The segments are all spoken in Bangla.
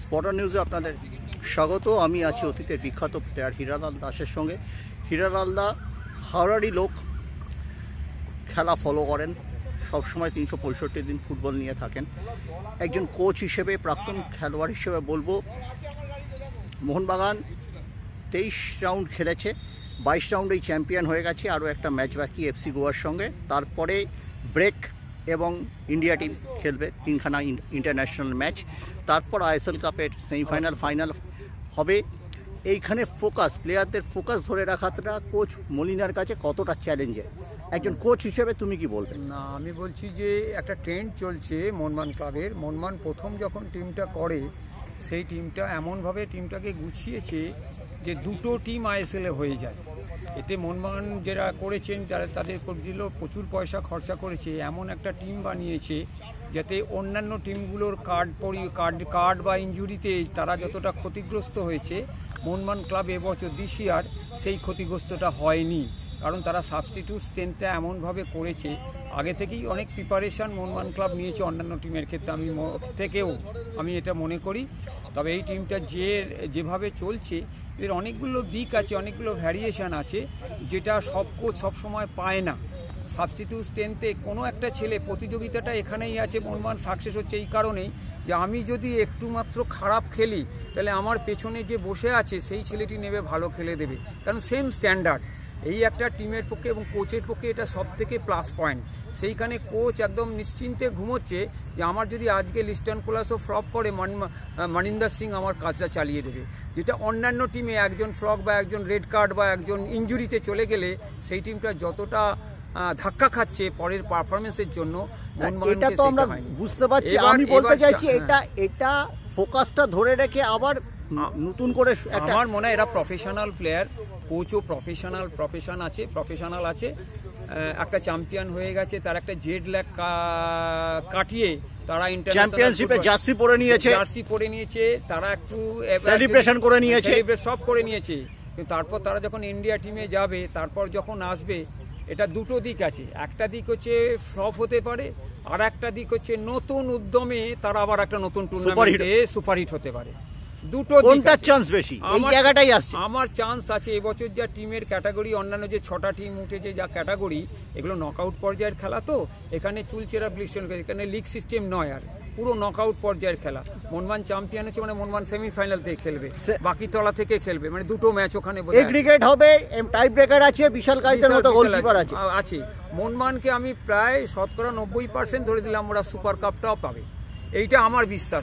স্পটার নিউজে আপনাদের স্বাগত। আমি আছি অতীতের বিখ্যাত প্লেয়ার হীরালাল দাসের সঙ্গে। হীরালাল দা হাওড়ারই লোক, খেলা ফলো করেন সবসময়, 365 দিন ফুটবল নিয়ে থাকেন। একজন কোচ হিসেবে, প্রাক্তন খেলোয়াড় হিসেবে বলবো, মোহনবাগান 23 রাউন্ড খেলেছে, 22 রাউন্ডেই চ্যাম্পিয়ন হয়ে গেছে। আরও একটা ম্যাচ বাকি এফসি গোয়ার সঙ্গে, তারপরে ব্রেক এবং ইন্ডিয়া টিম খেলবে 3খানা ইন্টারন্যাশনাল ম্যাচ, তারপর আইএসএল কাপের সেমিফাইনাল, ফাইনাল হবে। এইখানে ফোকাস, প্লেয়ারদের ফোকাস ধরে রাখাটা কোচ মলিনার কাছে কতটা চ্যালেঞ্জের? একজন কোচ হিসেবে তুমি কি বলবে? না, আমি বলছি যে একটা ট্রেন্ড চলছে মোহনবাগান ক্লাবের। মোহনবাগান প্রথম যখন টিমটা করে, সেই টিমটা এমনভাবে টিমটাকে গুছিয়েছে যে দুটো টিম আইএসএলে হয়ে যায়। এতে মোহনবাগান যারা করেছেন, যারা তাদের করছিল প্রচুর পয়সা খরচা করেছে, এমন একটা টিম বানিয়েছে যাতে অন্যান্য টিমগুলোর কার্ড বা ইনজুরিতে তারা যতটা ক্ষতিগ্রস্ত হয়েছে, মোহনবাগান ক্লাব এবছর দিস ইয়ার সেই ক্ষতিগ্রস্তটা হয়নি। কারণ তারা সাবস্টিটিউট স্ট্রেংথটা এমনভাবে করেছে, আগে থেকেই অনেক প্রিপারেশান মোহনবাগান ক্লাব নিয়েছে অন্যান্য টিমের ক্ষেত্রে, আমি এটা মনে করি। তবে এই টিমটা যেভাবে চলছে, এর অনেকগুলো দিক আছে, অনেকগুলো ভ্যারিয়েশান আছে, যেটা সব কোচ সবসময় পায় না। সাবস্টিটিউট স্ট্রেংথে কোনো একটা ছেলে, প্রতিযোগিতাটা এখানেই আছে, মোহনবাগান সাকসেস হচ্ছে এই কারণেই যে আমি যদি একটু মাত্র খারাপ খেলি, তাহলে আমার পেছনে যে বসে আছে সেই ছেলেটি নেবে, ভালো খেলে দেবে, কারণ সেম স্ট্যান্ডার্ড। এই একটা টিমের পক্ষে এবং কোচের পক্ষে এটা সব থেকে প্লাস পয়েন্ট। সেইখানে কোচ একদম নিশ্চিন্তে ঘুমোচ্ছে যে আমার যদি আজকে লিস্টন কোলাসও ফ্লপ করে, মনিন্দর সিং আমার কাজটা চালিয়ে দেবে। যেটা অন্যান্য টিমে একজন ফ্লপ বা একজন রেড কার্ড বা একজন ইনজুরিতে চলে গেলে সেই টিমটা যতটা ধাক্কা খাচ্ছে পরের পারফরমেন্সের জন্য, এটা তো আমরা বুঝতে পারছি। আমি বলতে চাইছি এটা ফোকাসটা ধরে রেখে আবার নতুন করে, আমার মনে হয় এরা প্রফেশনাল প্লেয়ার, কোচও প্রফেশনাল আছে। একটা চ্যাম্পিয়ন হয়ে গেছে, তার একটা জেড ল্যাগ কাটিয়ে তারা চ্যাম্পিয়নশিপে জার্সি পরে নিয়েছে, তারা একটু সেলিব্রেশন করে নিয়েছে, সব করে নিয়েছে। কিন্তু তারপর তারা যখন ইন্ডিয়া টিমে যাবে, তারপর যখন আসবে, এটা দুটো দিক আছে। একটা দিক হচ্ছে ফ্লপ হতে পারে, আর একটা দিক হচ্ছে নতুন উদ্যমে তারা আবার একটা নতুন টুর্নামেন্টে সুপারহিট হতে পারে। দুটো চান্স বেশি এই জায়গাটাই আসছে। আমার চান্স আছে এবছর যা টিমের ক্যাটাগরি, অন্যান্য যে 6টা টিম উঠেছে যা ক্যাটাগরি, এগুলো নকআউট পর্যায়ের খেলা, তো এখানে চুলচেরা ব্লিস্টন, এখানে লিগ সিস্টেম নয়, আর পুরো নকআউট পর্যায়ের খেলা। মোহনবাগান চ্যাম্পিয়ন হচ্ছে মানে মোহনবাগান সেমিফাইনাল থেকে খেলবে, বাকি তলা থেকে খেলবে, মানে দুটো ম্যাচ ওখানে এগ্রিগেট হবে, টাই ব্রেকার আছে, বিশাল কাইতের মতো গোলকিপার আছে। মোহনবাগানকে আমি প্রায় 90% ধরে দিলাম ওরা সুপার কাপটাও পাবে, এইটা আমার বিশ্বাস।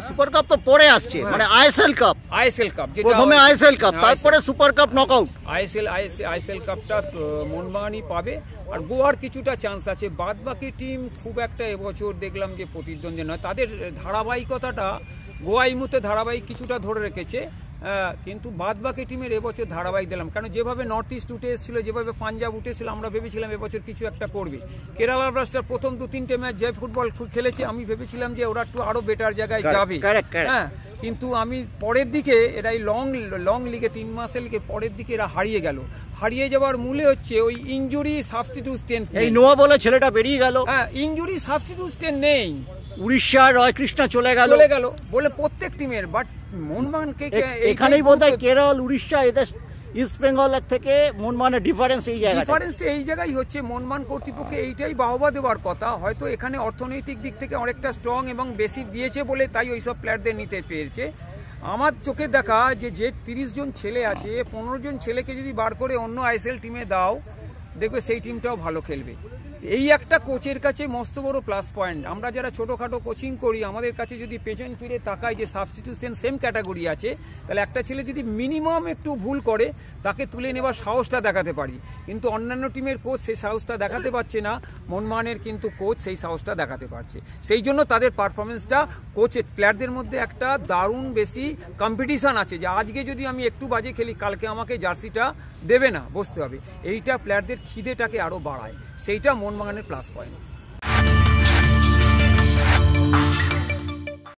সুপার কাপ তো পরে আসছে, মানে আইএসএল কাপ, প্রথমে আইএসএল কাপ, তারপরে সুপার কাপ নকআউট। আইএসএল কাপটা মোহনবাগানই পাবে, আর গোয়ার কিছুটা চান্স আছে। বাদ বাকি টিম খুব একটা এবছর দেখলাম যে প্রতিদ্বন্দ্বী নয়, তাদের ধারাবাহিকতাটা গোয়া এই মুহূর্তে ধারাবাহিক কিছুটা ধরে রেখেছে, কিন্তু বাদ বাকি টিমের এবছর ধারাবাহিক দিলাম। কারণ যেভাবে নর্থ ইস্ট উঠে এসেছিল, যেভাবে পাঞ্জাব উঠেছিল, আমরা ভেবেছিলাম এবছর কিছু একটা করবে। কেরালা ব্লাস্টার প্রথম 2-3টে ম্যাচ যে ফুটবল খেলেছে, আমি ভেবেছিলাম যে ওরা একটু আরো বেটার জায়গায় যাবে, হ্যাঁ। কিন্তু আমি পরের দিকে এরা এই লং লিগে 3 মাসের লিগে পরের দিকে এরা হারিয়ে যাওয়ার মূলে হচ্ছে ওই ইনজুরি সাবস্টিটিউট স্ট্রেংথ। এই নোয়া বলে ছেলেটা বেরিয়ে গেল, হ্যাঁ, ইনজুরি সাবস্টিটিউট স্ট্রেংথ নেই। উড়িষ্যা রয়কৃষ্ণ চলে গেল বলে প্রত্যেক টিমের, বাট মোহনবাগানকে এখানেই বোধহয় কেরল, উড়িষ্যা, এদের ইস্ট বেঙ্গলের থেকে মোহনবাগানের ডিফারেন্স এই জায়গায় হচ্ছে। মোহনবাগান কর্তৃপক্ষে এইটাই বাহবা দেওয়ার কথা। হয়তো এখানে অর্থনৈতিক দিক থেকে অনেকটা স্ট্রং এবং বেশি দিয়েছে বলে তাই ওইসব প্লেয়ারদের নিতে পেরেছে। আমার চোখে দেখা যে 30 জন ছেলে আছে, 15 জন ছেলেকে যদি বার করে অন্য আইএসএল টিমে দাও, দেখবে সেই টিমটাও ভালো খেলবে। এই একটা কোচের কাছে মস্ত বড় প্লাস পয়েন্ট। আমরা যারা ছোটোখাটো কোচিং করি, আমাদের কাছে যদি পেছন ফিরে তাকাই যে সাবস্টিটিউশন সেম ক্যাটাগরি আছে, তাহলে একটা ছেলে যদি মিনিমাম একটু ভুল করে, তাকে তুলে নেওয়ার সাহসটা দেখাতে পারি। কিন্তু অন্যান্য টিমের কোচ সেই সাহসটা দেখাতে পারছে না, মোহনবাগানের কিন্তু কোচ সেই সাহসটা দেখাতে পারছে। সেই জন্য তাদের পারফরমেন্সটা, কোচের প্লেয়ারদের মধ্যে একটা দারুণ বেশি কম্পিটিশান আছে, যে আজকে যদি আমি একটু বাজে খেলি, কালকে আমাকে জার্সিটা দেবে না, বসতে হবে। এইটা প্লেয়ারদের খিদেটাকে আরও বাড়ায়, সেইটা মোহনবাগানের প্লাস পয়েন্ট।